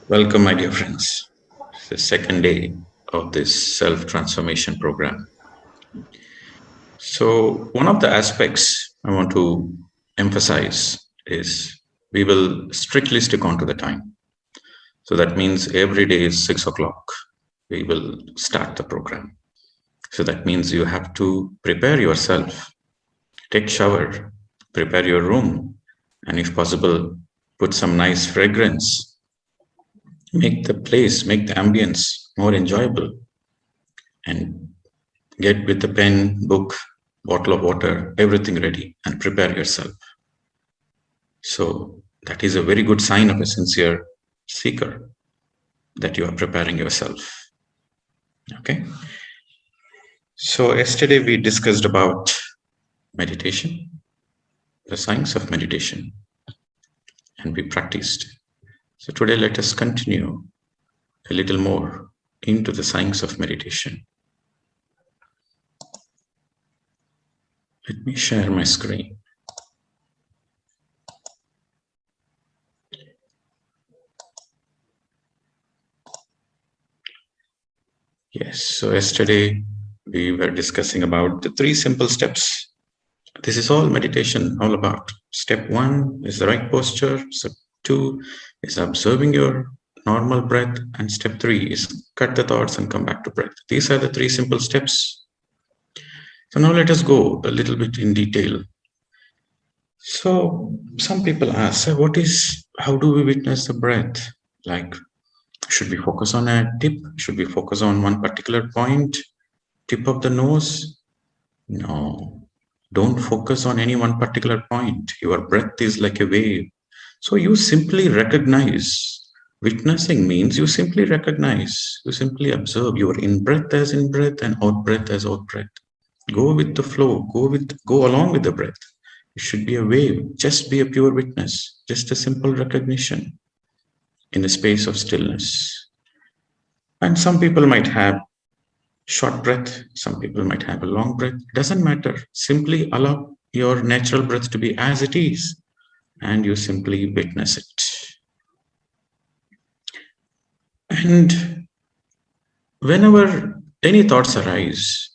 Welcome, my dear friends. It's the second day of this self-transformation program. So, one of the aspects I want to emphasize is we will strictly stick on to the time. So that means every day is 6 o'clock. We will start the program. So that means you have to prepare yourself, take shower, prepare your room, and if possible, put some nice fragrance. Make the place, make the ambience more enjoyable, and get with the pen, book, bottle of water, everything ready, and prepare yourself. So that is a very good sign of a sincere seeker that you are preparing yourself. Okay. So yesterday we discussed about meditation, the science of meditation, and we practiced. So today let us continue a little more into the science of meditation. Let me share my screen. Yes, so yesterday we were discussing about the 3 simple steps. This is all meditation all about. Step 1 is the right posture. Step 2 is observing your normal breath. And step 3 is cut the thoughts and come back to breath. These are the 3 simple steps. So now let us go a little bit in detail. So some people ask, how do we witness the breath? Like, should we focus on a tip? Should we focus on one particular point? Tip of the nose? No, don't focus on any one particular point. Your breath is like a wave. So you simply recognize. Witnessing means you simply recognize, you simply observe your in-breath as in-breath and out-breath as out-breath. Go with the flow, go along with the breath. It should be a wave, just be a pure witness, just a simple recognition in a space of stillness. And some people might have short breath, some people might have a long breath. It doesn't matter. Simply allow your natural breath to be as it is, and you simply witness it. And whenever any thoughts arise,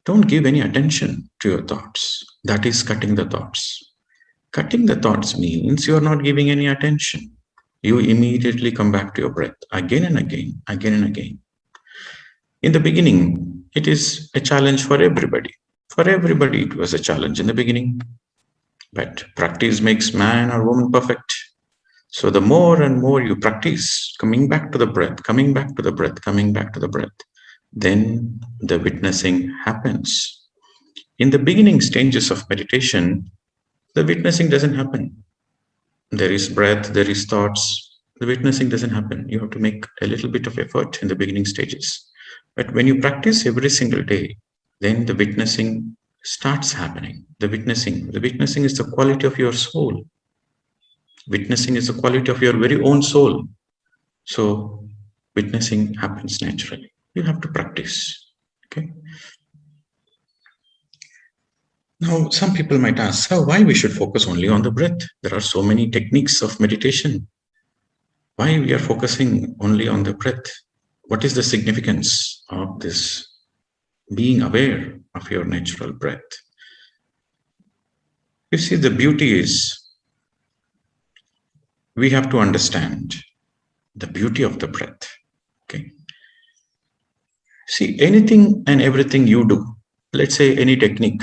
don't give any attention to your thoughts. That is cutting the thoughts. Cutting the thoughts means you are not giving any attention. You immediately come back to your breath again and again, again and again. In the beginning, it is a challenge for everybody. For everybody, it was a challenge in the beginning. But practice makes man or woman perfect. So the more and more you practice, coming back to the breath, coming back to the breath, coming back to the breath, then the witnessing happens. In the beginning stages of meditation, the witnessing doesn't happen. There is breath, there is thoughts. The witnessing doesn't happen. You have to make a little bit of effort in the beginning stages. But when you practice every single day, then the witnessing starts happening. The witnessing is the quality of your soul. Witnessing is the quality of your very own soul. So witnessing happens naturally. You have to practice. Okay. Now, some people might ask, why we should focus only on the breath? There are so many techniques of meditation. Why we are focusing only on the breath? What is the significance of this being aware of your natural breath? You see, the beauty is we have to understand the beauty of the breath. Okay. See, anything and everything you do, let's say any technique,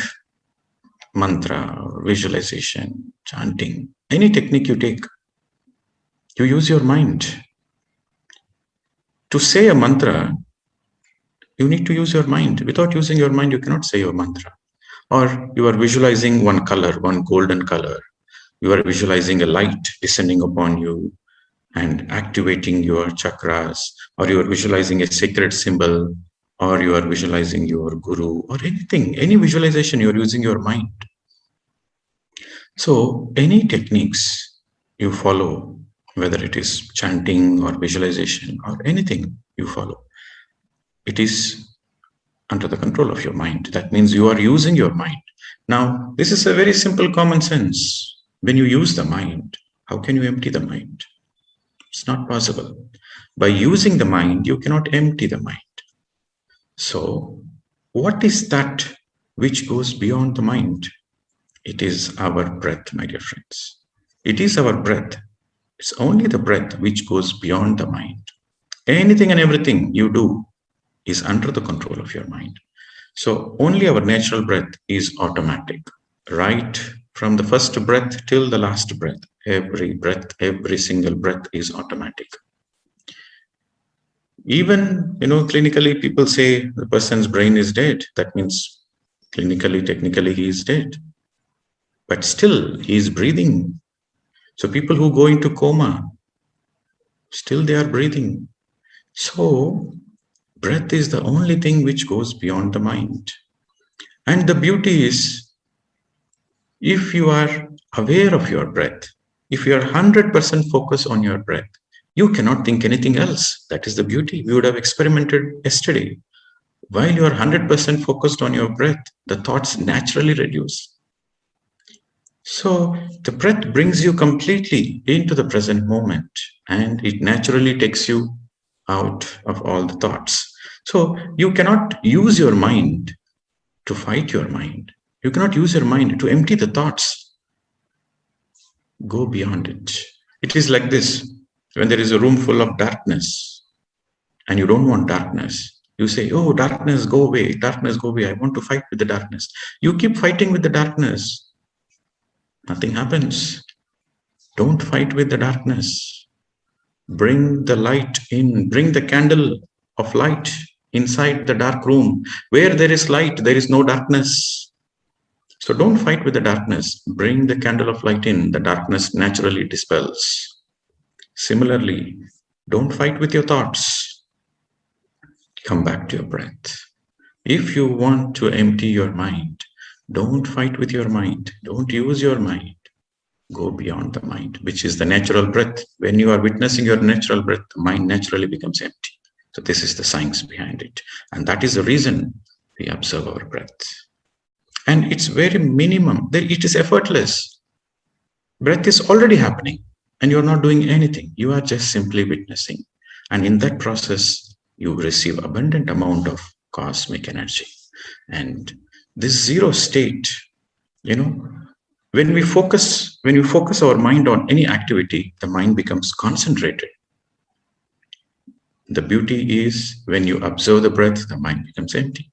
mantra, or visualization, chanting, any technique you take, you use your mind. To say a mantra, you need to use your mind. Without using your mind, you cannot say your mantra. Or you are visualizing one color, one golden color. You are visualizing a light descending upon you and activating your chakras, or you are visualizing a sacred symbol, or you are visualizing your guru, or anything, any visualization, you are using your mind. So any techniques you follow, whether it is chanting or visualization or anything you follow, it is under the control of your mind. That means you are using your mind. Now, this is a very simple common sense. When you use the mind, how can you empty the mind? It's not possible. By using the mind, you cannot empty the mind. So, what is that which goes beyond the mind? It is our breath, my dear friends. It is our breath. It's only the breath which goes beyond the mind. Anything and everything you do is under the control of your mind. So only our natural breath is automatic. Right from the first breath till the last breath, every single breath is automatic. Even, clinically people say the person's brain is dead. That means clinically, technically he is dead. But still he is breathing. So people who go into coma, still they are breathing. So breath is the only thing which goes beyond the mind. And the beauty is, if you are aware of your breath, if you are 100% focused on your breath, you cannot think anything else. That is the beauty. We would have experimented yesterday. While you are 100% focused on your breath, the thoughts naturally reduce. So the breath brings you completely into the present moment, and it naturally takes you out of all the thoughts. So you cannot use your mind to fight your mind. You cannot use your mind to empty the thoughts. Go beyond it. It is like this. When there is a room full of darkness and you don't want darkness, you say, oh, darkness, go away. Darkness, go away. I want to fight with the darkness. You keep fighting with the darkness. Nothing happens. Don't fight with the darkness. Bring the light in. Bring the candle of light inside the dark room. Where there is light, there is no darkness. So don't fight with the darkness. Bring the candle of light in. The darkness naturally dispels. Similarly, don't fight with your thoughts. Come back to your breath. If you want to empty your mind, don't fight with your mind. Don't use your mind. Go beyond the mind, which is the natural breath. When you are witnessing your natural breath, the mind naturally becomes empty. So this is the science behind it. And that is the reason we observe our breath. And it's very minimum. It is effortless. Breath is already happening and you're not doing anything. You are just simply witnessing. And in that process, you receive abundant amount of cosmic energy. And this zero state, when we focus our mind on any activity, the mind becomes concentrated. The beauty is when you observe the breath, the mind becomes empty.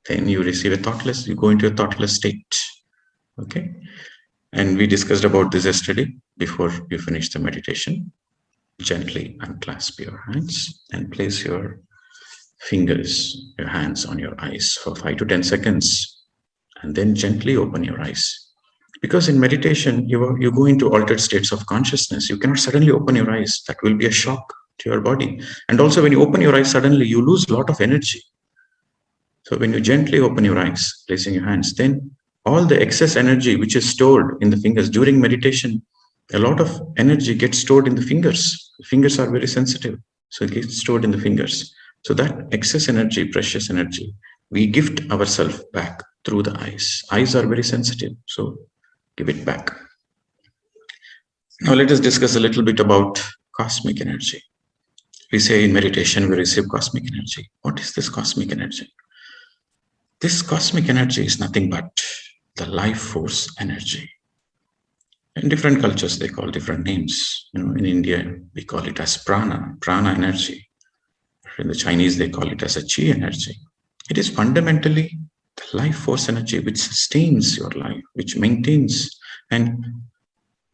Then you receive you go into a thoughtless state. Okay. And we discussed about this yesterday before you finish the meditation. Gently unclasp your hands and place your hands on your eyes for 5 to 10 seconds. And then gently open your eyes. Because in meditation, you go into altered states of consciousness. You cannot suddenly open your eyes. That will be a shock to your body. And also when you open your eyes suddenly, you lose a lot of energy. So when you gently open your eyes, placing your hands, then all the excess energy which is stored in the fingers during meditation, a lot of energy gets stored in the fingers. The fingers are very sensitive. So it gets stored in the fingers. So that excess energy, precious energy, we gift ourselves back through the eyes. Eyes are very sensitive. So give it back. Now let us discuss a little bit about cosmic energy. We say in meditation we receive cosmic energy. What is this cosmic energy? This cosmic energy is nothing but the life force energy. In different cultures they call different names. In India we call it as prana energy. In the Chinese they call it as a chi energy. It is fundamentally the life force energy which sustains your life, which maintains. And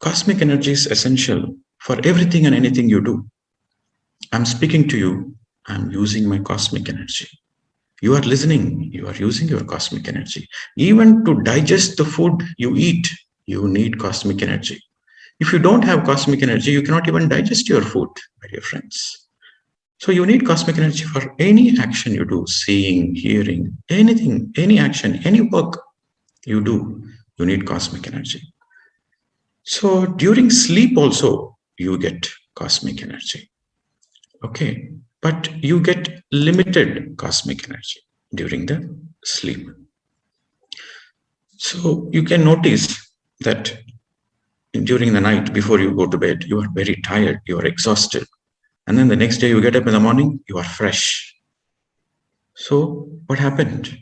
cosmic energy is essential for everything and anything you do. I'm speaking to you, I'm using my cosmic energy. You are listening, you are using your cosmic energy. Even to digest the food you eat, you need cosmic energy. If you don't have cosmic energy, you cannot even digest your food, my dear friends. So you need cosmic energy for any action you do, seeing, hearing, anything, any action, any work you do, you need cosmic energy. So during sleep also, you get cosmic energy. Okay, but you get limited cosmic energy during the sleep. So you can notice that during the night before you go to bed, you are very tired, you are exhausted. And then the next day you get up in the morning, you are fresh. So what happened?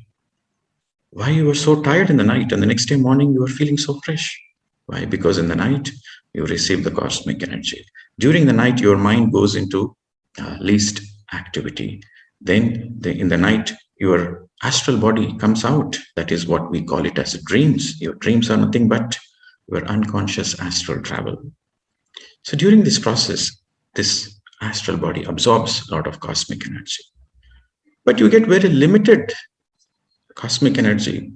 Why you were so tired in the night and the next day morning you were feeling so fresh? Why? Because in the night you receive the cosmic energy. During the night your mind goes into least activity. Then in the night your astral body comes out. That is what we call it as dreams. Your dreams are nothing but your unconscious astral travel. So during this process, this astral body absorbs a lot of cosmic energy. But you get very limited cosmic energy,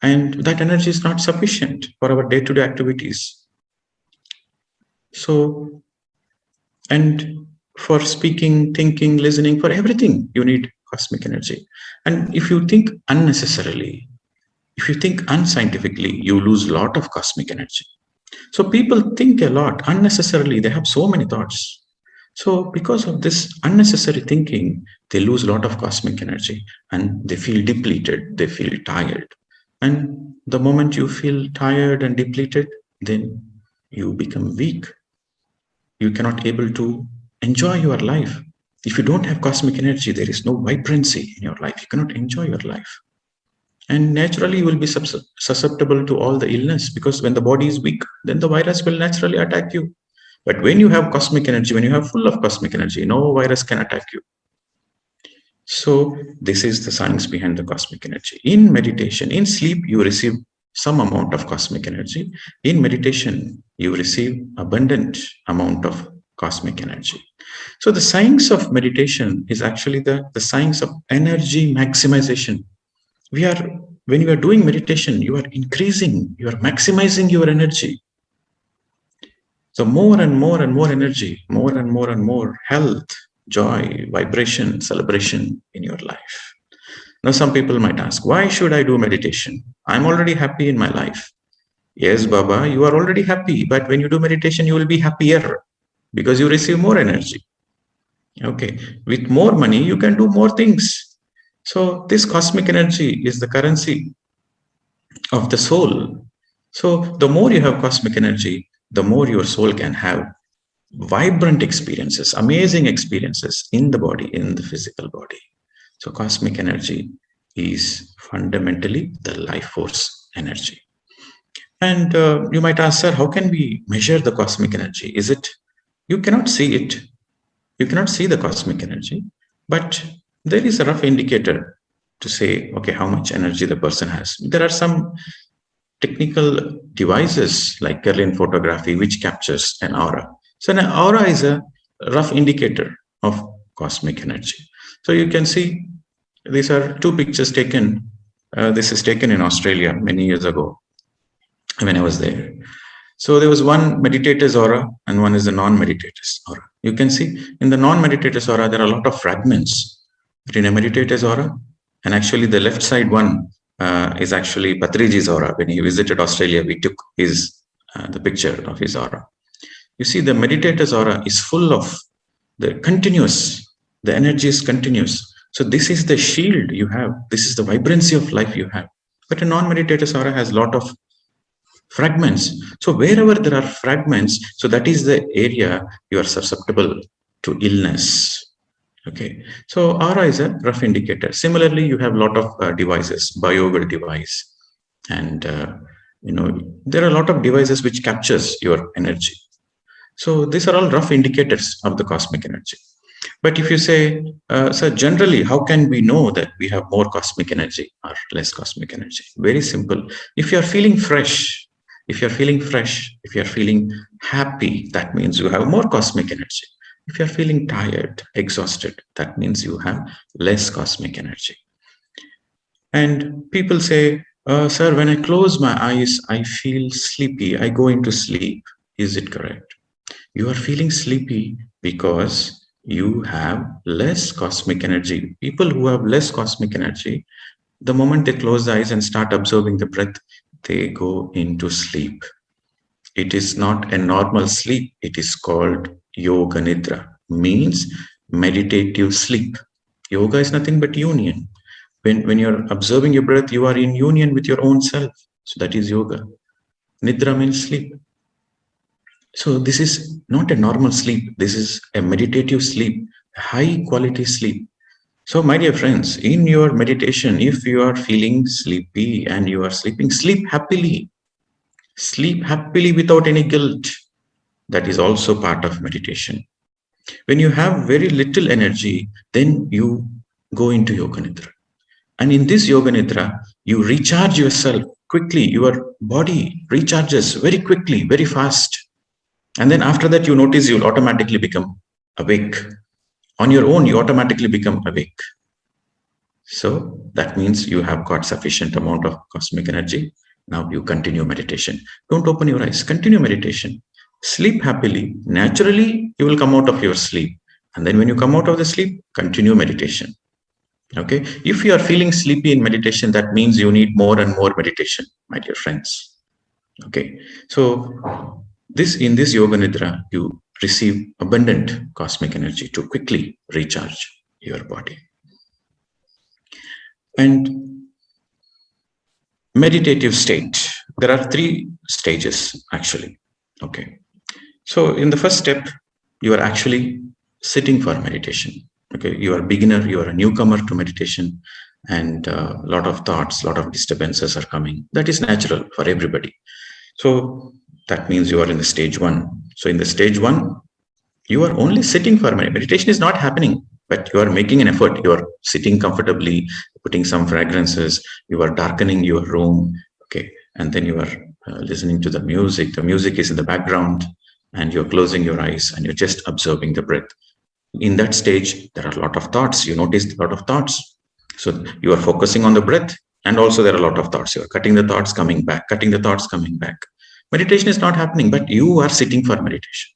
and that energy is not sufficient for our day-to-day activities. So, and for speaking, thinking, listening, for everything, you need cosmic energy. And if you think unnecessarily, if you think unscientifically, you lose a lot of cosmic energy. So people think a lot unnecessarily. They have so many thoughts. So because of this unnecessary thinking, they lose a lot of cosmic energy and they feel depleted. They feel tired. And the moment you feel tired and depleted, then you become weak. You cannot able to enjoy your life. If you don't have cosmic energy, there is no vibrancy in your life. You cannot enjoy your life. And naturally, you will be susceptible to all the illness, because when the body is weak, then the virus will naturally attack you. But when you have cosmic energy, when you have full of cosmic energy, no virus can attack you. So this is the science behind the cosmic energy. In meditation, in sleep, you receive some amount of cosmic energy. In meditation, you receive abundant amount of cosmic energy. So the science of meditation is actually the science of energy maximization. When you are doing meditation, you are increasing, you are maximizing your energy. So more and more and more energy, more and more and more health, joy, vibration, celebration in your life. Now, some people might ask, why should I do meditation? I'm already happy in my life. Yes, Baba, you are already happy, but when you do meditation, you will be happier because you receive more energy. Okay, with more money, you can do more things. So this cosmic energy is the currency of the soul. So the more you have cosmic energy, the more your soul can have vibrant experiences, amazing experiences in the body, in the physical body. So cosmic energy is fundamentally the life force energy. And you might ask, sir, how can we measure the cosmic energy? You cannot see it. You cannot see the cosmic energy, but there is a rough indicator to say, okay, how much energy the person has. There are some technical devices like Kirlian photography, which captures an aura. So an aura is a rough indicator of cosmic energy. So you can see these are two pictures taken. This is taken in Australia many years ago when I was there. So there was one meditator's aura and one is the non-meditator's aura. You can see in the non-meditator's aura, there are a lot of fragments between a meditator's aura, and actually the left side one is actually Patriji's aura. When he visited Australia, we took the picture of his aura. You see, the meditator's aura is full of the energy is continuous. So this is the shield you have. This is the vibrancy of life you have. But a non-meditator's aura has a lot of fragments. So wherever there are fragments, so that is the area you are susceptible to illness. Okay, so aura is a rough indicator. Similarly, you have a lot of devices, biogal device, and there are a lot of devices which captures your energy. So these are all rough indicators of the cosmic energy. But if you say, so generally, how can we know that we have more cosmic energy or less cosmic energy? Very simple. If you are feeling fresh, if you're feeling happy, that means you have more cosmic energy. If you're feeling tired, exhausted, that means you have less cosmic energy. And people say, sir, when I close my eyes, I feel sleepy. I go into sleep. Is it correct? You are feeling sleepy because you have less cosmic energy. People who have less cosmic energy, the moment they close the eyes and start absorbing the breath, they go into sleep. It is not a normal sleep. It is called yoga nidra, means meditative sleep. Yoga is nothing but union. When you're observing your breath, you are in union with your own self. So that is yoga. Nidra means sleep. So this is not a normal sleep. This is a meditative sleep, high quality sleep. So my dear friends, in your meditation, if you are feeling sleepy and you are sleeping, sleep happily. Sleep happily without any guilt. That is also part of meditation. When you have very little energy, then you go into yoga nidra. And in this yoga nidra, you recharge yourself quickly. Your body recharges very quickly, very fast. And then after that, you notice you'll automatically become awake. On your own, you automatically become awake. So that means you have got sufficient amount of cosmic energy. Now you continue meditation. Don't open your eyes. Continue meditation. Sleep happily. Naturally, you will come out of your sleep. And then when you come out of the sleep, continue meditation. Okay. If you are feeling sleepy in meditation, that means you need more and more meditation, my dear friends. Okay. So in this yoga nidra, you receive abundant cosmic energy to quickly recharge your body. And meditative state, there are 3 stages actually. Okay. So in the first step, you are actually sitting for meditation. Okay. You are a beginner, you are a newcomer to meditation, and a lot of thoughts, a lot of disturbances are coming. That is natural for everybody. So that means you are in the stage 1. So in the stage 1, you are only sitting for meditation is not happening, but you are making an effort. You are sitting comfortably, putting some fragrances, you are darkening your room. Okay. And then you are listening to the music. The music is in the background, and you're closing your eyes and you're just observing the breath. In that stage, there are a lot of thoughts. You notice a lot of thoughts. So you are focusing on the breath, and also there are a lot of thoughts. You are cutting the thoughts, coming back, cutting the thoughts, coming back. Meditation is not happening, but you are sitting for meditation.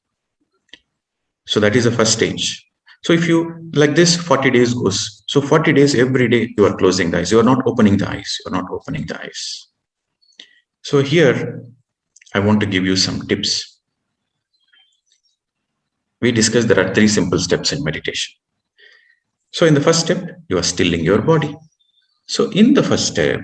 So that is the first stage. So if you like this, 40 days goes. So 40 days, every day you are closing the eyes. You are not opening the eyes. You are not opening the eyes. So here, I want to give you some tips. We discussed there are 3 simple steps in meditation. So in the first step, you are stilling your body. So in the first step,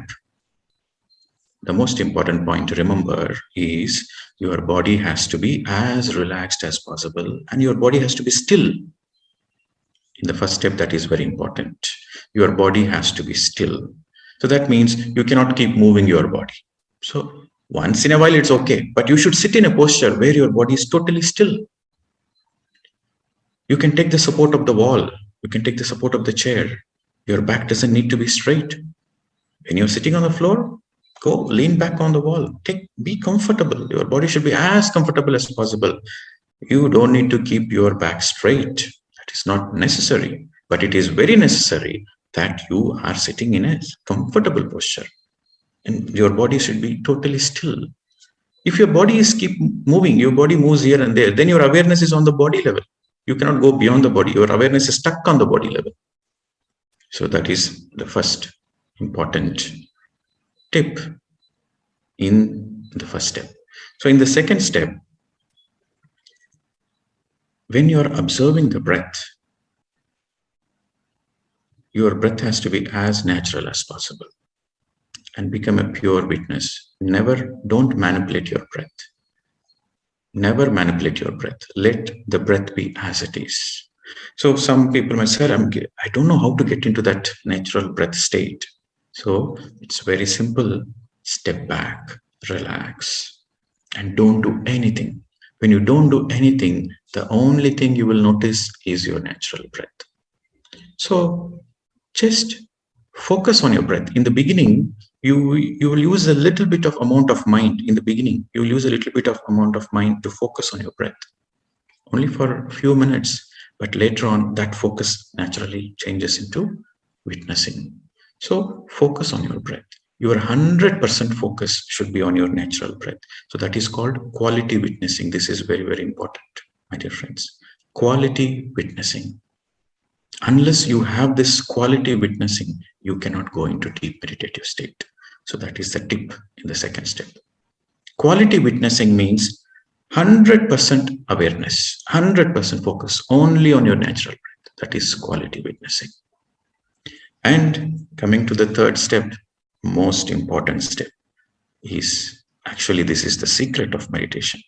the most important point to remember is your body has to be as relaxed as possible, and your body has to be still. In the first step, that is very important. Your body has to be still. So that means you cannot keep moving your body. So once in a while, it's okay, but you should sit in a posture where your body is totally still. You can take the support of the wall. You can take the support of the chair. Your back doesn't need to be straight. When you're sitting on the floor, go lean back on the wall. Be comfortable. Your body should be as comfortable as possible. You don't need to keep your back straight. That is not necessary, but it is very necessary that you are sitting in a comfortable posture, and your body should be totally still. If your body is keep moving, your body moves here and there, then your awareness is on the body level. You cannot go beyond the body. Your awareness is stuck on the body level. So that is the first important tip in the first step. So in the second step, when you are observing the breath, your breath has to be as natural as possible and become a pure witness. Don't manipulate your breath. Never manipulate your breath. Let the breath be as it is. So some people might say, I don't know how to get into that natural breath state. So it's very simple. Step back, relax, and don't do anything. When you don't do anything, the only thing you will notice is your natural breath. So just focus on your breath. In the beginning, you will use a little bit of amount of mind. In the beginning, you will use a little bit of amount of mind to focus on your breath. Only for a few minutes, but later on that focus naturally changes into witnessing. So focus on your breath. Your 100% focus should be on your natural breath. So that is called quality witnessing. This is very, very important, my dear friends. Quality witnessing. Unless you have this quality witnessing, you cannot go into deep meditative state. So that is the tip in the second step. Quality witnessing means 100% awareness, 100% focus only on your natural breath. That is quality witnessing. And coming to the third step, most important step is, actually this is the secret of meditation.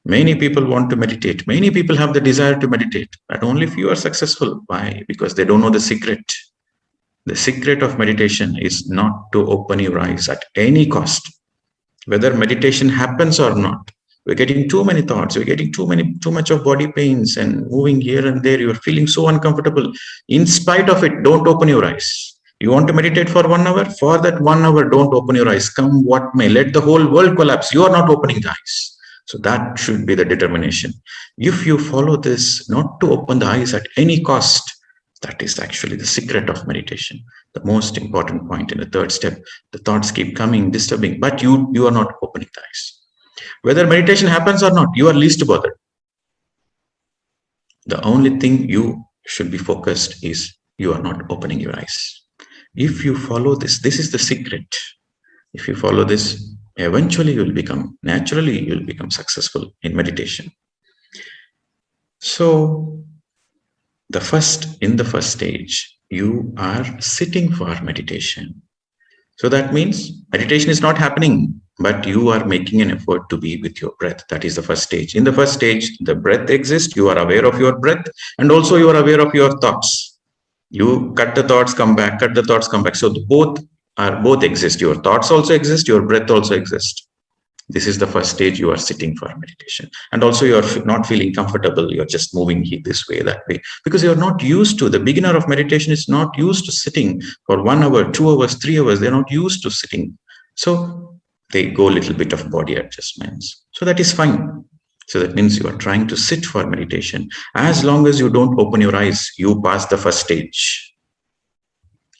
Many people want to meditate. Many people have the desire to meditate, but only few are successful. Why? Because they don't know the secret. The secret of meditation is not to open your eyes at any cost. Whether meditation happens or not, we're getting too many thoughts, we're getting too much of body pains and moving here and there, you're feeling so uncomfortable. In spite of it, don't open your eyes. You want to meditate for 1 hour? For that 1 hour, don't open your eyes. Come what may, let the whole world collapse. You are not opening the eyes. So that should be the determination. If you follow this, not to open the eyes at any cost, that is actually the secret of meditation. The most important point in the third step. The thoughts keep coming, disturbing, but you are not opening the eyes. Whether meditation happens or not, you are least bothered. The only thing you should be focused is you are not opening your eyes. If you follow this, this is the secret. If you follow this, eventually naturally you'll become successful in meditation. So in the first stage, you are sitting for meditation. So that means meditation is not happening, but you are making an effort to be with your breath. That is the first stage. In the first stage, the breath exists. You are aware of your breath, and also you are aware of your thoughts. You cut the thoughts, come back, cut the thoughts, come back. So both exist. Your thoughts also exist, your breath also exists. This is the first stage. You are sitting for meditation, and also you are not feeling comfortable. You're just moving this way, that way, because you're not used to. The beginner of meditation is not used to sitting for 1 hour, 2 hours, 3 hours. They're not used to sitting. So they go a little bit of body adjustments. So that is fine. So that means you are trying to sit for meditation. As long as you don't open your eyes, you pass the first stage.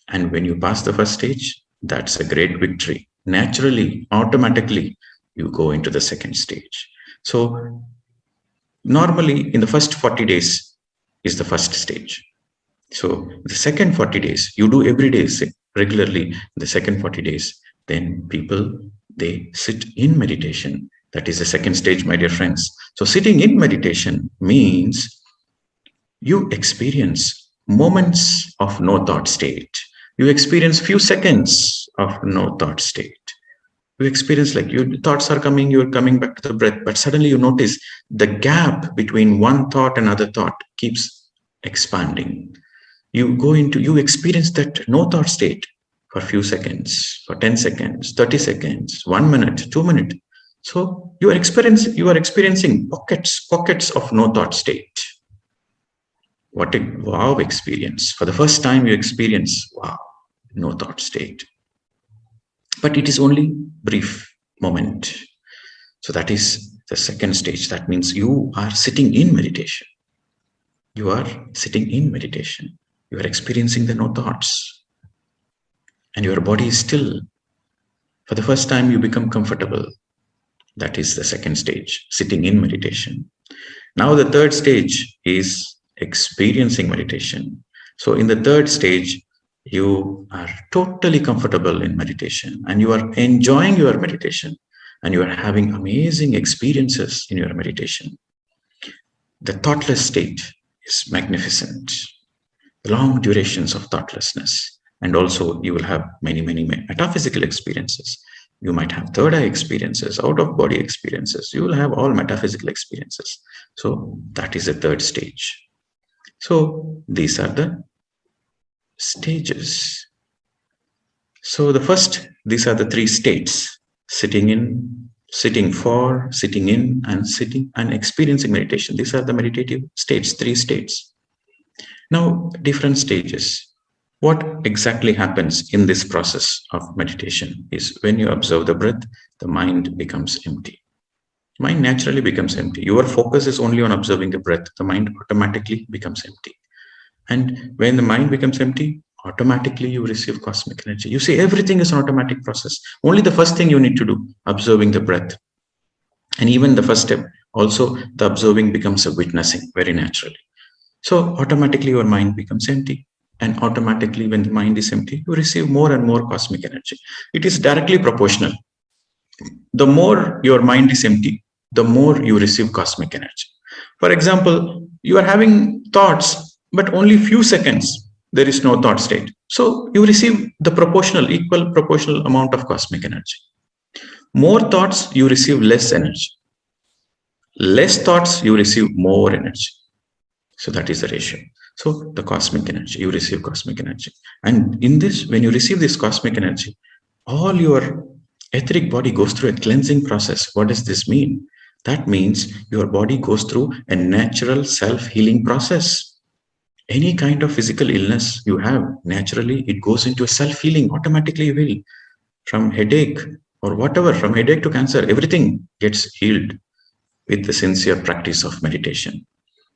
And when you pass the first stage, that's a great victory. Naturally, automatically, you go into the second stage. So normally in the first 40 days is the first stage. So the second 40 days, you do every day regularly. The second 40 days, then people, they sit in meditation. That is the second stage, my dear friends. So sitting in meditation means you experience moments of no thought state. You experience few seconds of no thought state. You experience like your thoughts are coming, you're coming back to the breath, but suddenly you notice the gap between one thought and another thought keeps expanding. You experience that no thought state for a few seconds, for 10 seconds, 30 seconds, 1 minute, 2 minutes. So you are experiencing pockets of no thought state. What a wow experience. For the first time you experience, wow, no thought state. But it is only brief moment. So that is the second stage. That means you are sitting in meditation. You are sitting in meditation. You are experiencing the no thoughts. And your body is still. For the first time you become comfortable. That is the second stage, sitting in meditation. Now the third stage is experiencing meditation. So in the third stage, you are totally comfortable in meditation and you are enjoying your meditation and you are having amazing experiences in your meditation. The thoughtless state is magnificent. The long durations of thoughtlessness. And also you will have many metaphysical experiences. You might have third eye experiences, out of body experiences. You will have all metaphysical experiences. So that is the third stage. So these are the stages. So these are the three states: sitting in, sitting for, sitting in, and sitting and experiencing meditation. These are the meditative states, three states. Now, different stages. What exactly happens in this process of meditation is when you observe the breath, the mind becomes empty. Mind naturally becomes empty. Your focus is only on observing the breath. The mind automatically becomes empty. And when the mind becomes empty, automatically you receive cosmic energy. You see, everything is an automatic process. Only the first thing you need to do, observing the breath. And even the first step, also the observing becomes a witnessing very naturally. So automatically your mind becomes empty. And automatically when the mind is empty, you receive more and more cosmic energy. It is directly proportional. The more your mind is empty, the more you receive cosmic energy. For example, you are having thoughts, but only few seconds, there is no thought state. So you receive the equal proportional amount of cosmic energy. More thoughts, you receive less energy. Less thoughts, you receive more energy. So that is the ratio. So the cosmic energy, you receive cosmic energy. And in this, when you receive this cosmic energy, all your etheric body goes through a cleansing process. What does this mean? That means your body goes through a natural self-healing process. Any kind of physical illness you have, naturally, it goes into a self-healing, automatically will. From headache or whatever, from headache to cancer, everything gets healed with the sincere practice of meditation.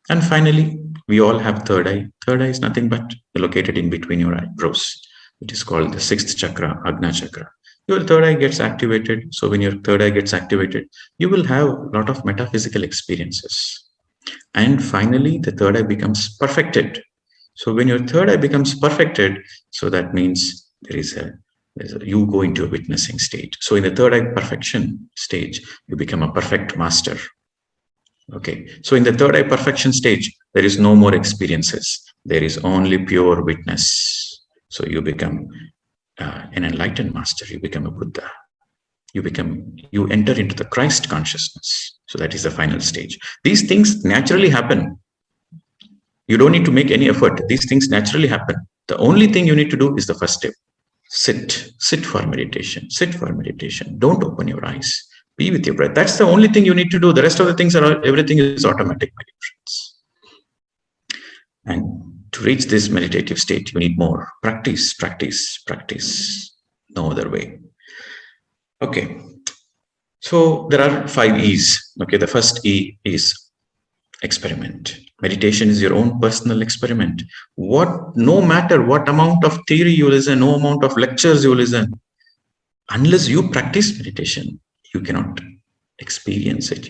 And finally, we all have third eye. Third eye is nothing but located in between your eyebrows. It is called the sixth chakra, Agna chakra. Your third eye gets activated. So when your third eye gets activated, you will have a lot of metaphysical experiences. And finally, the third eye becomes perfected. So when your third eye becomes perfected, so that means you go into a witnessing state. So in the third eye perfection stage, you become a perfect master. Okay, so in the third eye perfection stage, there is no more experiences. There is only pure witness. So you become an enlightened master. You become a Buddha. You enter into the Christ consciousness. So that is the final stage. These things naturally happen. You don't need to make any effort. These things naturally happen. The only thing you need to do is the first step. Sit for meditation. Sit for meditation. Don't open your eyes. Be with your breath. That's the only thing you need to do. The rest of the things everything is automatic, my friends. And to reach this meditative state, you need more practice. No other way. Okay. So there are 5 E's. Okay. The first E is experiment. Meditation is your own personal experiment. No matter what amount of theory you listen, no amount of lectures you listen, unless you practice meditation, you cannot experience it.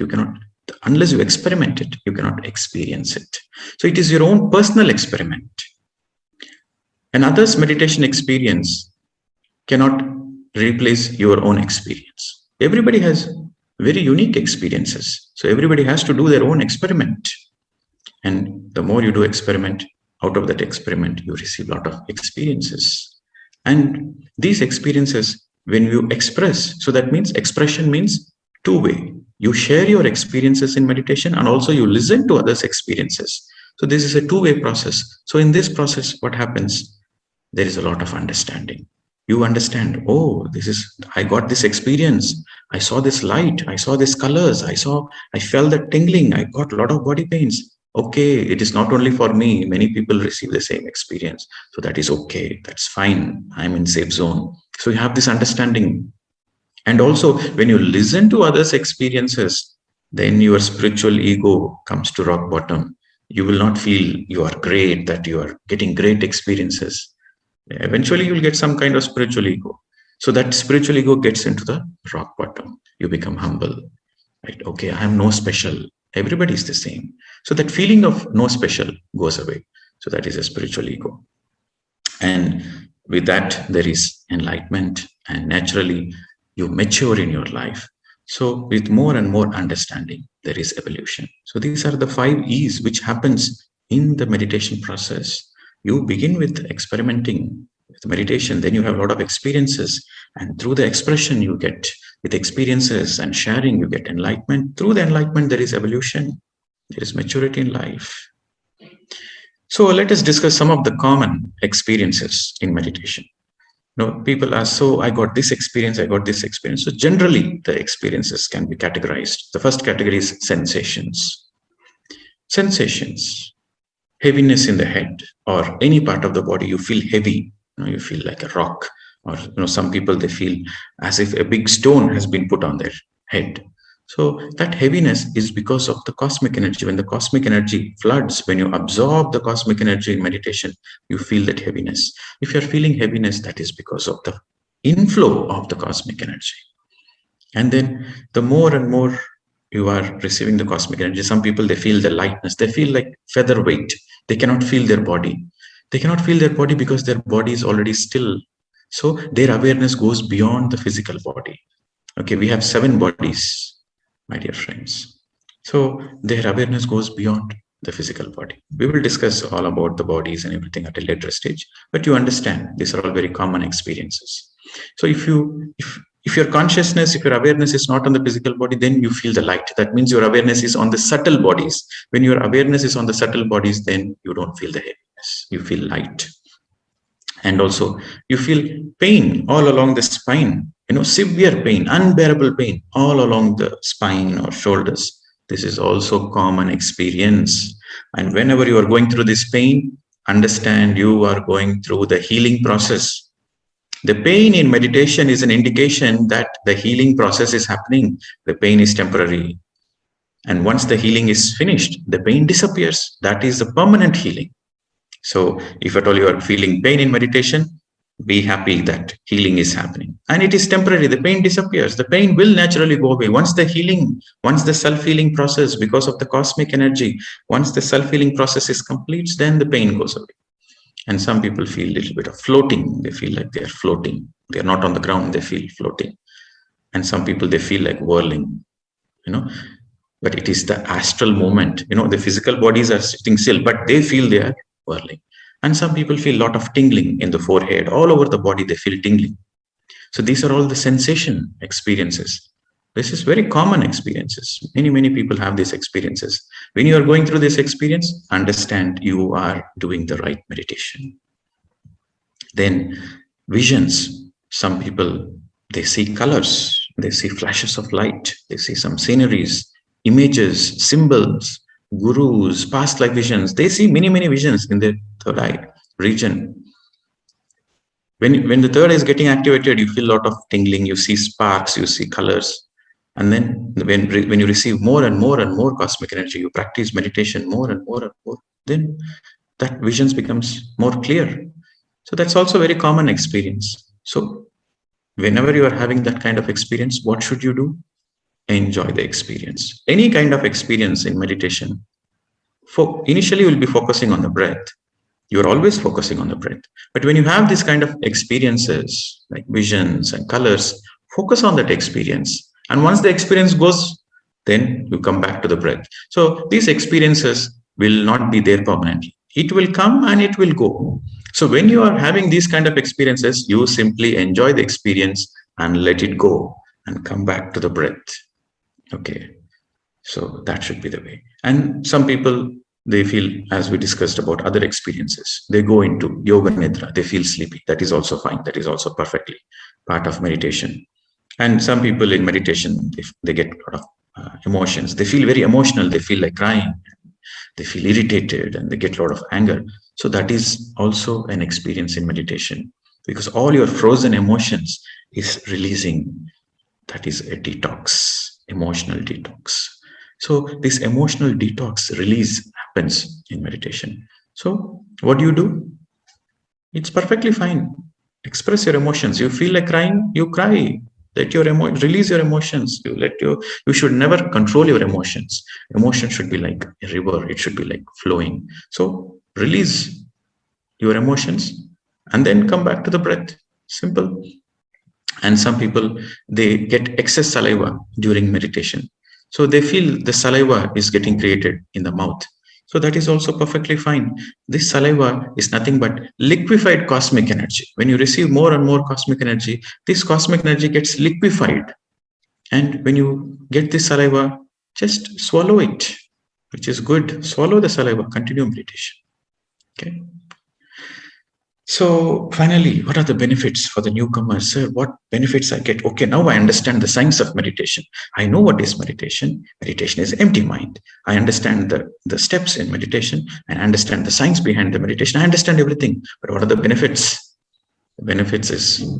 Unless you experiment it, you cannot experience it. So it is your own personal experiment. Another's meditation experience cannot replace your own experience. Everybody has very unique experiences. So everybody has to do their own experiment. And the more you do experiment, out of that experiment, you receive a lot of experiences. And these experiences, when you express, so that means expression means two-way. You share your experiences in meditation and also you listen to others' experiences. So this is a two-way process. So in this process, what happens? There is a lot of understanding. You understand, I got this experience. I saw this light. I saw these colors. I felt that tingling. I got a lot of body pains. Okay, it is not only for me. Many people receive the same experience. So that is okay. That's fine. I'm in safe zone. So you have this understanding. And also, when you listen to others' experiences, then your spiritual ego comes to rock bottom. You will not feel you are great, that you are getting great experiences. Eventually, you will get some kind of spiritual ego. So that spiritual ego gets into the rock bottom. You become humble. Right? Okay, I am no special. Everybody is the same. So that feeling of no special goes away. So that is a spiritual ego. And with that, there is enlightenment. And naturally, you mature in your life. So with more and more understanding, there is evolution. So these are the 5 E's which happens in the meditation process. You begin with experimenting with meditation, then you have a lot of experiences, and through the expression you get with experiences and sharing, you get enlightenment. Through the enlightenment, there is evolution, there is maturity in life. So let us discuss some of the common experiences in meditation. People ask, so I got this experience, I got this experience. So generally, the experiences can be categorized. The first category is sensations. Sensations. Heaviness in the head or any part of the body, you feel heavy, you feel like a rock, or some people, they feel as if a big stone has been put on their head. So that heaviness is because of the cosmic energy. When the cosmic energy floods, when you absorb the cosmic energy in meditation, you feel that heaviness. If you're feeling heaviness, that is because of the inflow of the cosmic energy. And then the more and more you are receiving the cosmic energy, some people, they feel the lightness, they feel like featherweight. They cannot feel their body. They cannot feel their body because their body is already still. So their awareness goes beyond the physical body. Okay, we have 7 bodies, my dear friends. So their awareness goes beyond the physical body. We will discuss all about the bodies and everything at a later stage, but you understand these are all very common experiences. So if If your consciousness, if your awareness is not on the physical body, then you feel the light. That means your awareness is on the subtle bodies. When your awareness is on the subtle bodies, then you don't feel the heaviness. You feel light. And also you feel pain all along the spine, severe pain, unbearable pain all along the spine or shoulders. This is also common experience. And whenever you are going through this pain, understand you are going through the healing process. The pain in meditation is an indication that the healing process is happening. The pain is temporary. And once the healing is finished, the pain disappears. That is the permanent healing. So if at all you are feeling pain in meditation, be happy that healing is happening. And it is temporary. The pain disappears. The pain will naturally go away. Once the self-healing process, because of the cosmic energy, once the self-healing process is complete, then the pain goes away. And some people feel a little bit of floating. They feel like they are floating. They are not on the ground. They feel floating. And some people, they feel like whirling, but it is the astral movement. The physical bodies are sitting still, but they feel they are whirling. And some people feel a lot of tingling in the forehead. All over the body, they feel tingling. So these are all the sensation experiences. This is very common experiences. Many people have these experiences. When you are going through this experience, understand you are doing the right meditation. Then visions. Some people, they see colors. They see flashes of light. They see some sceneries, images, symbols, gurus, past life visions. They see many visions in the third eye region. When the third eye is getting activated, you feel a lot of tingling. You see sparks, you see colors. And then when you receive more and more cosmic energy, you practice meditation more and more, then that visions becomes more clear. So that's also a very common experience. So whenever you are having that kind of experience, what should you do? Enjoy the experience. Any kind of experience in meditation, initially you will be focusing on the breath. You are always focusing on the breath. But when you have this kind of experiences like visions and colors, focus on that experience. And once the experience goes, then you come back to the breath. So these experiences will not be there permanently. It will come and it will go. So when you are having these kind of experiences, you simply enjoy the experience and let it go and come back to the breath. Okay. So that should be the way. And some people, they feel, as we discussed about other experiences, they go into yoga nidra. They feel sleepy. That is also fine. That is also perfectly part of meditation. And some people in meditation, they get a lot of emotions. They feel very emotional. They feel like crying. They feel irritated and they get a lot of anger. So that is also an experience in meditation, because all your frozen emotions is releasing. That is a detox, emotional detox. So this emotional detox release happens in meditation. So what do? It's perfectly fine. Express your emotions. You feel like crying, you cry. Let your release your emotions. You should never control your emotions. Emotion should be like a river. It should be like flowing. So release your emotions and then come back to the breath. Simple. And some people, they get excess saliva during meditation. So they feel the saliva is getting created in the mouth. So that is also perfectly fine. This saliva is nothing but liquefied cosmic energy. When you receive more and more cosmic energy, this cosmic energy gets liquefied. And when you get this saliva, just swallow it, which is good. Swallow the saliva, continue meditation. Okay. So finally, what are the benefits for the newcomers? Sir, what benefits I get? Okay, now I understand the science of meditation. I know what is meditation. Meditation is empty mind. I understand the steps in meditation and I understand the science behind the meditation. I understand everything. But what are the benefits? The benefits is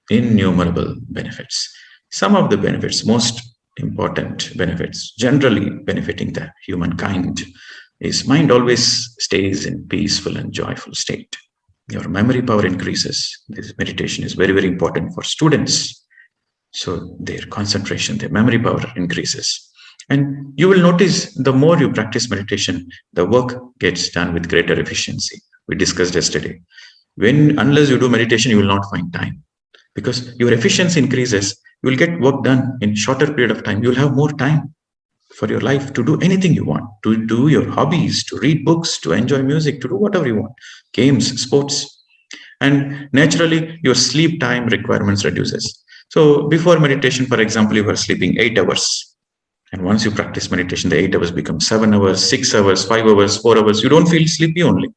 innumerable benefits. Some of the benefits, most important benefits, generally benefiting the humankind, is mind always stays in peaceful and joyful state. Your memory power increases. This meditation is very, very important for students. So their concentration, their memory power increases. And you will notice the more you practice meditation, the work gets done with greater efficiency. We discussed yesterday. Unless you do meditation, you will not find time. Because your efficiency increases, you will get work done in shorter period of time. You will have more time for your life to do anything you want, to do your hobbies, to read books, to enjoy music, to do whatever you want, games, sports. And naturally, your sleep time requirements reduces. So before meditation, for example, you were sleeping 8 hours. And once you practice meditation, the 8 hours become 7 hours, 6 hours, 5 hours, 4 hours. You don't feel sleepy only.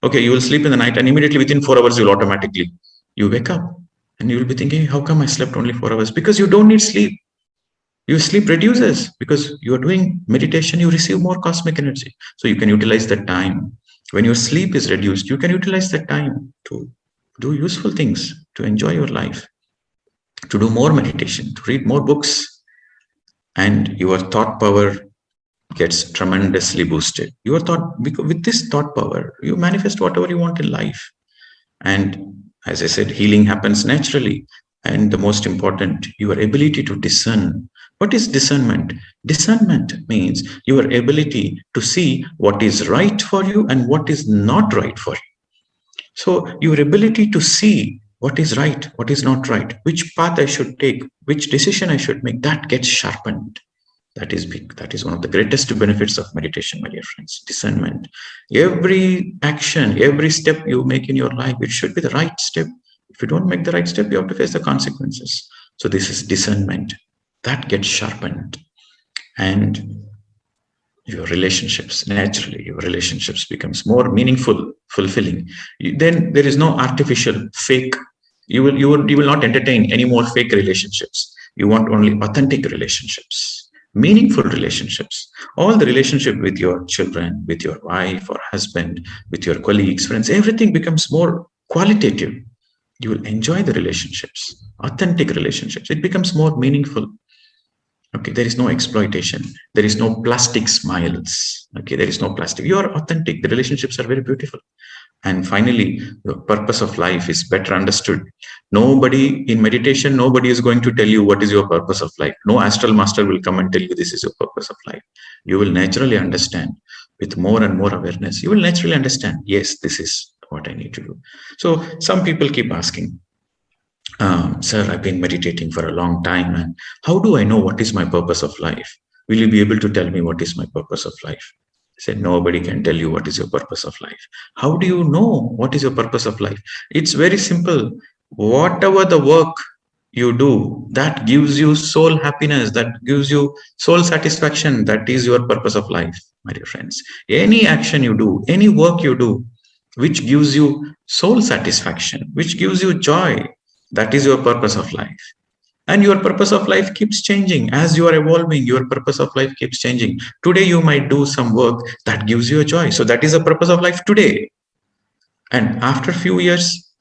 Okay, you will sleep in the night and immediately within 4 hours, you'll automatically, you wake up and you will be thinking, how come I slept only 4 hours? Because you don't need sleep. Your sleep reduces because you are doing meditation, you receive more cosmic energy. So you can utilize that time. When your sleep is reduced, you can utilize that time to do useful things, to enjoy your life, to do more meditation, to read more books, and your thought power gets tremendously boosted. Your thought, with this thought power, you manifest whatever you want in life. And as I said, healing happens naturally. And the most important, your ability to discern. What is discernment? Discernment means your ability to see what is right for you and what is not right for you. So your ability to see what is right, what is not right, which path I should take, which decision I should make, that gets sharpened. That is big. That is one of the greatest benefits of meditation, my dear friends. Discernment. Every action, every step you make in your life, it should be the right step. If you don't make the right step, you have to face the consequences. So this is discernment. That gets sharpened. And your relationships, naturally, your relationships becomes more meaningful, fulfilling. Then there is no artificial, fake. You will not entertain any more fake relationships. You want only authentic relationships, meaningful relationships. All the relationship with your children, with your wife or husband, with your colleagues, friends, everything becomes more qualitative. You will enjoy the relationships, authentic relationships. It becomes more meaningful. Okay, there is no exploitation. There is no plastic smiles. Okay, there is no plastic. You are authentic. The relationships are very beautiful. And finally, the purpose of life is better understood. Nobody in meditation, nobody is going to tell you what is your purpose of life. No astral master will come and tell you this is your purpose of life. You will naturally understand with more and more awareness. You will naturally understand, yes, this is what I need to do. So some people keep asking, sir, I've been meditating for a long time, and how do I know what is my purpose of life? Will you be able to tell me what is my purpose of life? I said, nobody can tell you what is your purpose of life. How do you know what is your purpose of life? It's very simple. Whatever the work you do, that gives you soul happiness, that gives you soul satisfaction, that is your purpose of life, my dear friends. Any action you do, any work you do, which gives you soul satisfaction, which gives you joy, that is your purpose of life. And your purpose of life keeps changing. As you are evolving, your purpose of life keeps changing. Today, you might do some work that gives you a joy. So that is the purpose of life today. And after a few years,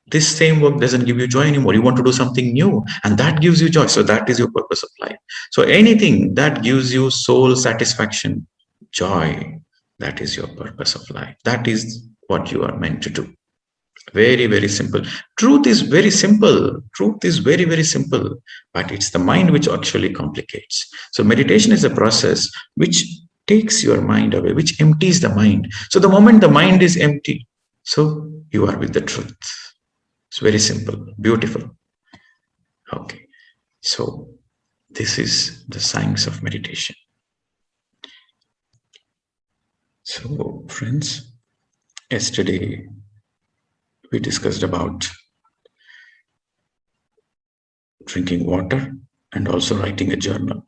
this same work doesn't give you joy anymore. You want to do something new, and that gives you joy. So that is your purpose of life. So anything that gives you soul satisfaction, joy, that is your purpose of life. That is what you are meant to do. Very, very simple. Truth is very simple. Truth is very, very simple. But it's the mind which actually complicates. So meditation is a process which takes your mind away, which empties the mind. So the moment the mind is empty, so you are with the truth. It's very simple, beautiful. Okay. So this is the science of meditation. So friends, yesterday we discussed about drinking water and also writing a journal.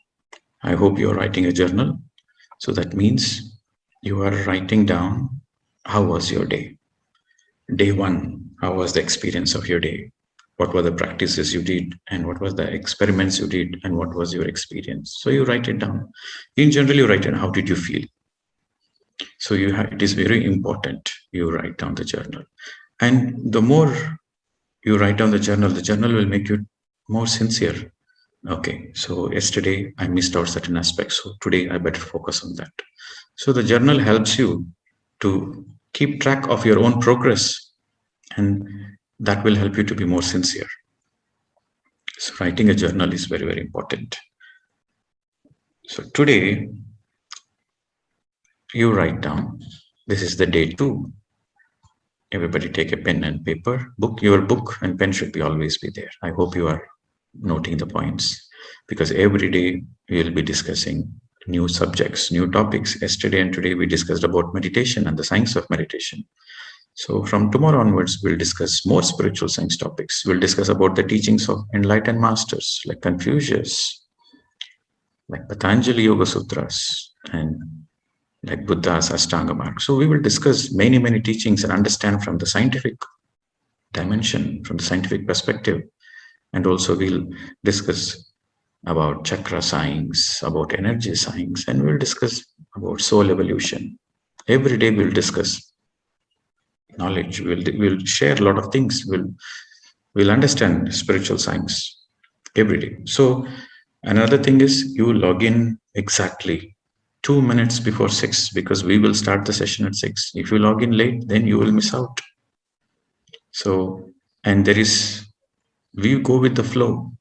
I hope you are writing a journal. So that means you are writing down how was your day. Day one, how was the experience of your day? What were the practices you did, and what was the experiments you did, and what was your experience? So you write it down. In general, you write down how did you feel. So it is very important you write down the journal. And the more you write down the journal will make you more sincere. Okay, so yesterday I missed out certain aspects, so today I better focus on that. So the journal helps you to keep track of your own progress, and that will help you to be more sincere. So writing a journal is very, very important. So today you write down, this is the day 2. Everybody take a pen and paper. Your book and pen should be always be there. I hope you are noting the points, because every day we will be discussing new subjects, new topics. Yesterday and today we discussed about meditation and the science of meditation. So from tomorrow onwards, we'll discuss more spiritual science topics. We'll discuss about the teachings of enlightened masters like Confucius, like Patanjali Yoga Sutras, and like Buddha's Ashtanga Mark. So we will discuss many, many teachings and understand from the scientific dimension, from the scientific perspective. And also we'll discuss about chakra science, about energy science, and we'll discuss about soul evolution. Every day we'll discuss knowledge. We'll share a lot of things. We'll understand spiritual science every day. So another thing is you log in exactly 2 minutes before 6 because we will start the session at 6. If you log in late, then you will miss out. So, and we go with the flow.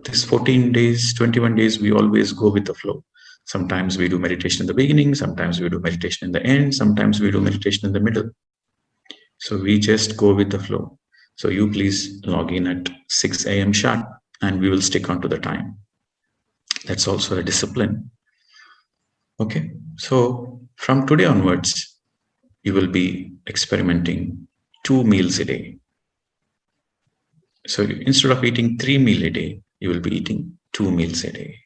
This 14 days, 21 days, we always go with the flow. Sometimes we do meditation in the beginning, sometimes we do meditation in the end, sometimes we do meditation in the middle. So we just go with the flow. So you please log in at 6 a.m. sharp and we will stick on to the time. That's also a discipline. Okay, so from today onwards, you will be experimenting 2 meals a day. So instead of eating 3 meals a day, you will be eating 2 meals a day.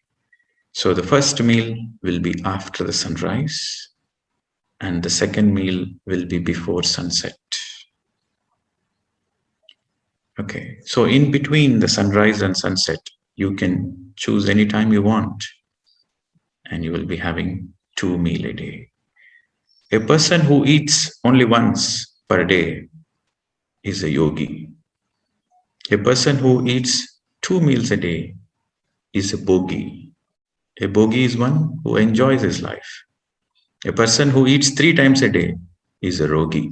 So the first meal will be after the sunrise, and the second meal will be before sunset. Okay, so in between the sunrise and sunset, you can choose any time you want, and you will be having 2 meals a day. A person who eats only once per day is a yogi. A person who eats 2 meals a day is a bogi. A bogi is one who enjoys his life. A person who eats 3 times a day is a rogi.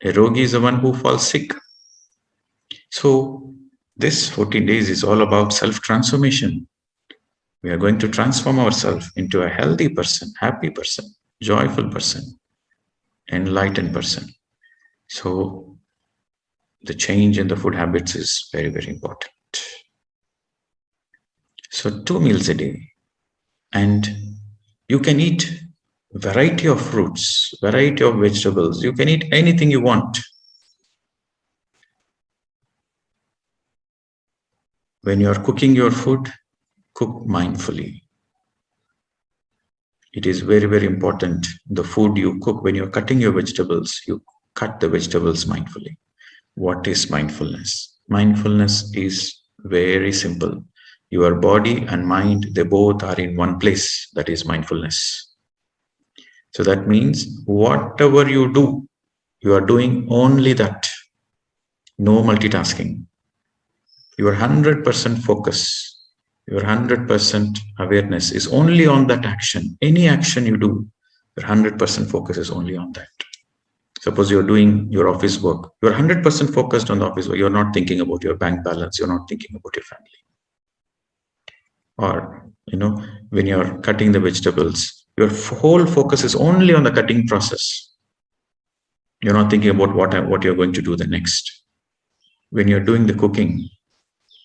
A rogi is the one who falls sick. So this 14 days is all about self-transformation. We are going to transform ourselves into a healthy person, happy person, joyful person, enlightened person. So the change in the food habits is very, very important. So 2 meals a day. And you can eat variety of fruits, variety of vegetables. You can eat anything you want. When you are cooking your food, cook mindfully. It is very, very important. The food you cook, when you're cutting your vegetables, you cut the vegetables mindfully. What is mindfulness? Mindfulness is very simple. Your body and mind, they both are in one place. That is mindfulness. So that means whatever you do, you are doing only that. No multitasking. Your 100% focus, your 100% awareness is only on that action. Any action you do, your 100% focus is only on that. Suppose you're doing your office work, you're 100% focused on the office work. You're not thinking about your bank balance. You're not thinking about your family. Or, when you're cutting the vegetables, your whole focus is only on the cutting process. You're not thinking about what you're going to do the next. When you're doing the cooking,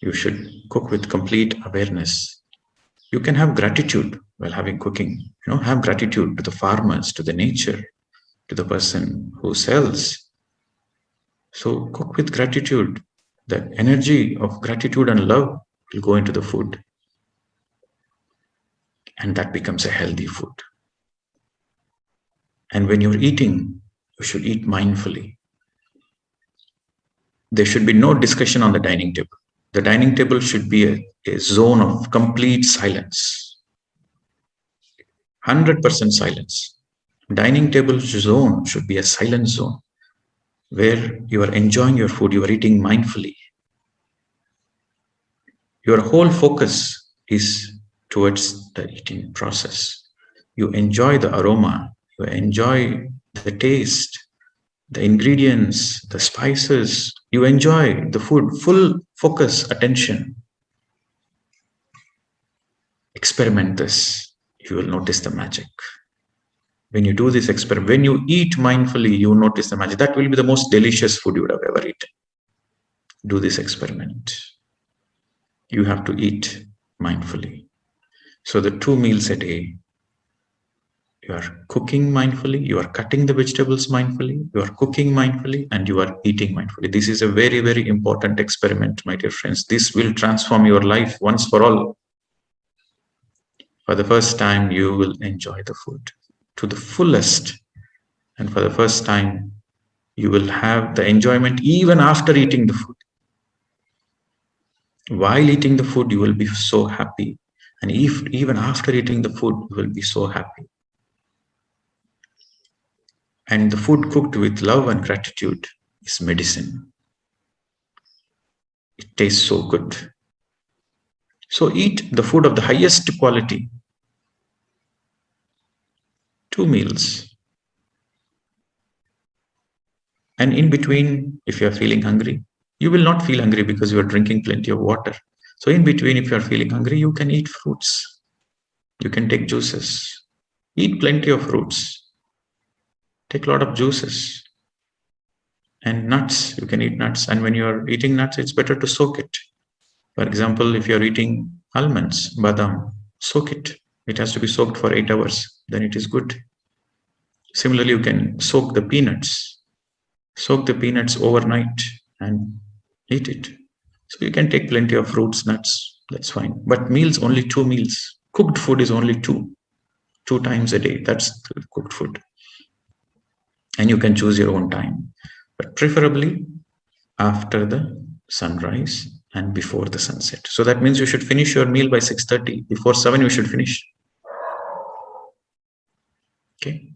you should cook with complete awareness. You can have gratitude while having cooking. Have gratitude to the farmers, to the nature, to the person who sells. So cook with gratitude. The energy of gratitude and love will go into the food. And that becomes a healthy food. And when you're eating, you should eat mindfully. There should be no discussion on the dining table. The dining table should be a zone of complete silence. 100% silence. Dining table zone should be a silent zone where you are enjoying your food, you are eating mindfully. Your whole focus is towards the eating process. You enjoy the aroma, you enjoy the taste, the ingredients, the spices. You enjoy the food, full focus, attention. Experiment this. You will notice the magic. When you do this experiment, when you eat mindfully, you notice the magic. That will be the most delicious food you would have ever eaten. Do this experiment. You have to eat mindfully. So the 2 meals a day, You are cooking mindfully, you are cutting the vegetables mindfully, you are cooking mindfully, and you are eating mindfully. This is a very, very important experiment, my dear friends. This will transform your life once for all. For the first time, you will enjoy the food to the fullest. And for the first time, you will have the enjoyment even after eating the food. While eating the food, you will be so happy. And even after eating the food, you will be so happy. And the food cooked with love and gratitude is medicine. It tastes so good. So eat the food of the highest quality. 2 meals. And in between, if you are feeling hungry, you will not feel hungry because you are drinking plenty of water. So in between, if you are feeling hungry, you can eat fruits. You can take juices. Eat plenty of fruits. Take a lot of juices. And nuts, you can eat nuts. And when you are eating nuts, it's better to soak it. For example, if you're eating almonds, badam, soak it. It has to be soaked for 8 hours. Then it is good. Similarly, you can soak the peanuts. Soak the peanuts overnight and eat it. So you can take plenty of fruits, nuts. That's fine. But meals, only 2 meals. Cooked food is only 2 times a day. That's the cooked food. And you can choose your own time. But preferably after the sunrise and before the sunset. So that means you should finish your meal by 6:30. Before 7, you should finish. Okay.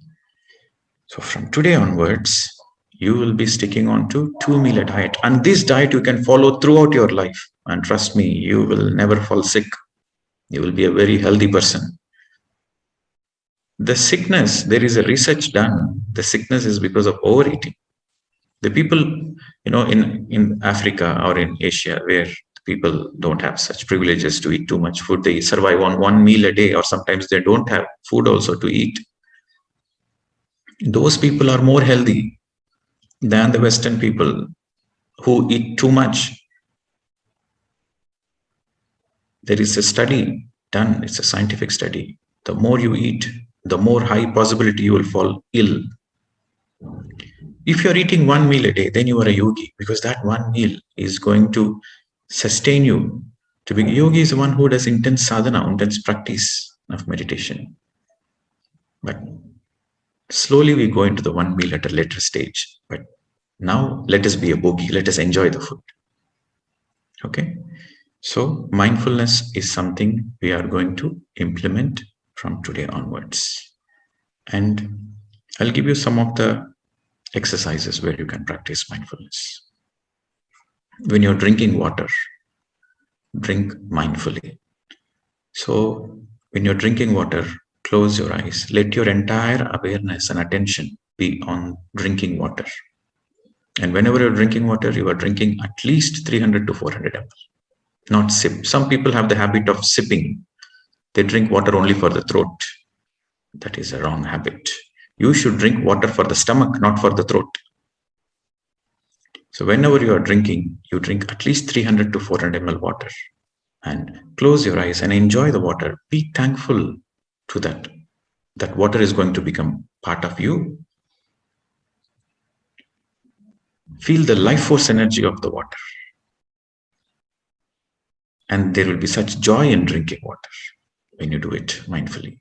So from today onwards, you will be sticking on to 2-meal diet. And this diet you can follow throughout your life. And trust me, you will never fall sick. You will be a very healthy person. The sickness, there is a research done. The sickness is because of overeating. The people, in Africa or in Asia, where people don't have such privileges to eat too much food, they survive on 1 meal a day, or sometimes they don't have food also to eat. Those people are more healthy than the Western people who eat too much. There is a study done, it's a scientific study. The more you eat, the more high possibility you will fall ill. If you're eating 1 meal a day, then you are a yogi, because that 1 meal is going to sustain you. To be a yogi is one who does intense sadhana, intense practice of meditation. But slowly we go into the 1 meal at a later stage. But now let us be a yogi, let us enjoy the food. Okay? So mindfulness is something we are going to implement from today onwards. And I'll give you some of the exercises where you can practice mindfulness. When you're drinking water, drink mindfully. So when you're drinking water, close your eyes. Let your entire awareness and attention be on drinking water. And whenever you're drinking water, you are drinking at least 300 to 400 ml. Not sip. Some people have the habit of sipping. They drink water only for the throat. That is a wrong habit. You should drink water for the stomach, not for the throat. So whenever you are drinking, you drink at least 300 to 400 ml water. And close your eyes and enjoy the water. Be thankful to that. That water is going to become part of you. Feel the life force energy of the water. And there will be such joy in drinking water when you do it mindfully.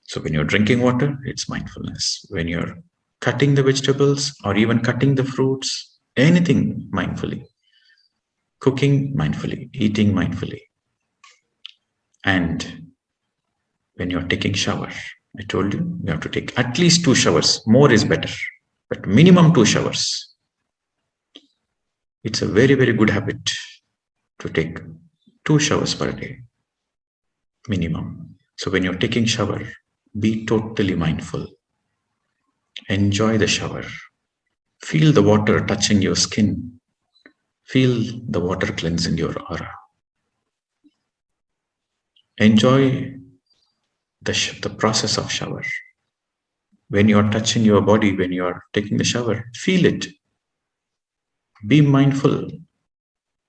So when you're drinking water, it's mindfulness. When you're cutting the vegetables or even cutting the fruits, anything mindfully. Cooking mindfully, eating mindfully. And when you're taking shower, I told you, you have to take at least 2 showers. More is better, but minimum 2 showers. It's a very, very good habit to take 2 showers per day, minimum. So when you're taking shower, be totally mindful. Enjoy the shower. Feel the water touching your skin. Feel the water cleansing your aura. Enjoy the process of shower. When you are touching your body, when you are taking the shower, feel it. Be mindful.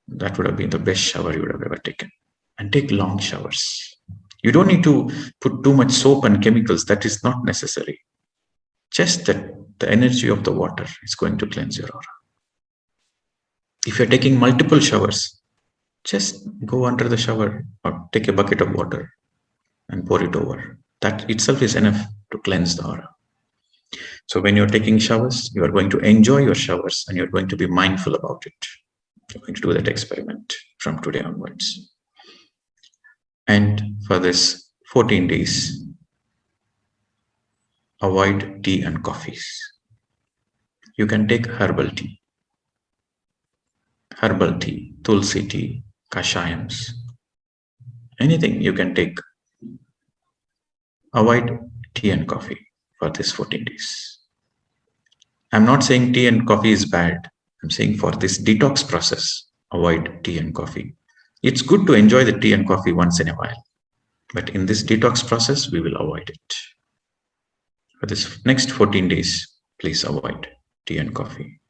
That would have been the best shower you would have ever taken. And take long showers. You don't need to put too much soap and chemicals. That is not necessary. Just that the energy of the water is going to cleanse your aura. If you're taking multiple showers, just go under the shower or take a bucket of water and pour it over. That itself is enough to cleanse the aura. So when you're taking showers, you are going to enjoy your showers and you're going to be mindful about it. You're going to do that experiment from today onwards. And for this 14 days, avoid tea and coffees. You can take herbal tea, tulsi tea, kashayams, anything you can take. Avoid tea and coffee for this 14 days. I'm not saying tea and coffee is bad. I'm saying for this detox process, avoid tea and coffee. It's good to enjoy the tea and coffee once in a while, but in this detox process, we will avoid it. For this next 14 days, please avoid tea and coffee.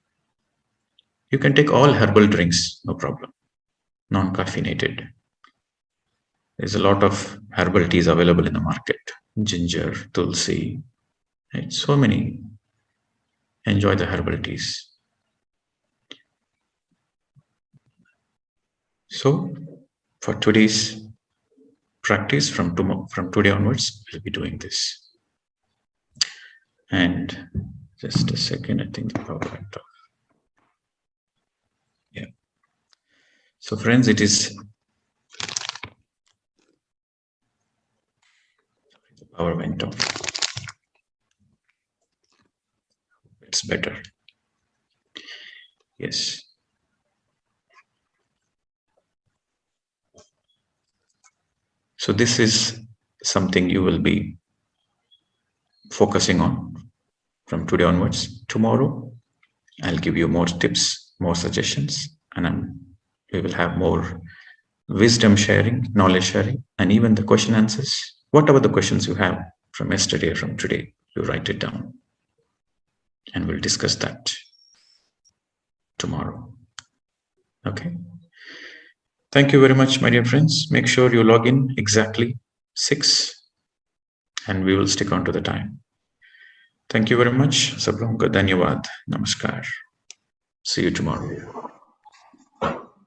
You can take all herbal drinks, no problem, non-caffeinated. There's a lot of herbal teas available in the market. Ginger, tulsi, right? So many. Enjoy the herbal teas. So for today's practice, from today onwards, we'll be doing this. And just a second, I think the power went off. Yeah. So friends, it is the power went off. It's better. Yes. So this is something you will be focusing on from today onwards. Tomorrow, I'll give you more tips, more suggestions, and we will have more wisdom sharing, knowledge sharing, and even the question answers. Whatever the questions you have from yesterday or from today, you write it down. And we'll discuss that tomorrow. Okay. Thank you very much, my dear friends. Make sure you log in exactly 6 and we will stick on to the time. Thank you very much. Sablonka Dhanyavad. Namaskar. See you tomorrow.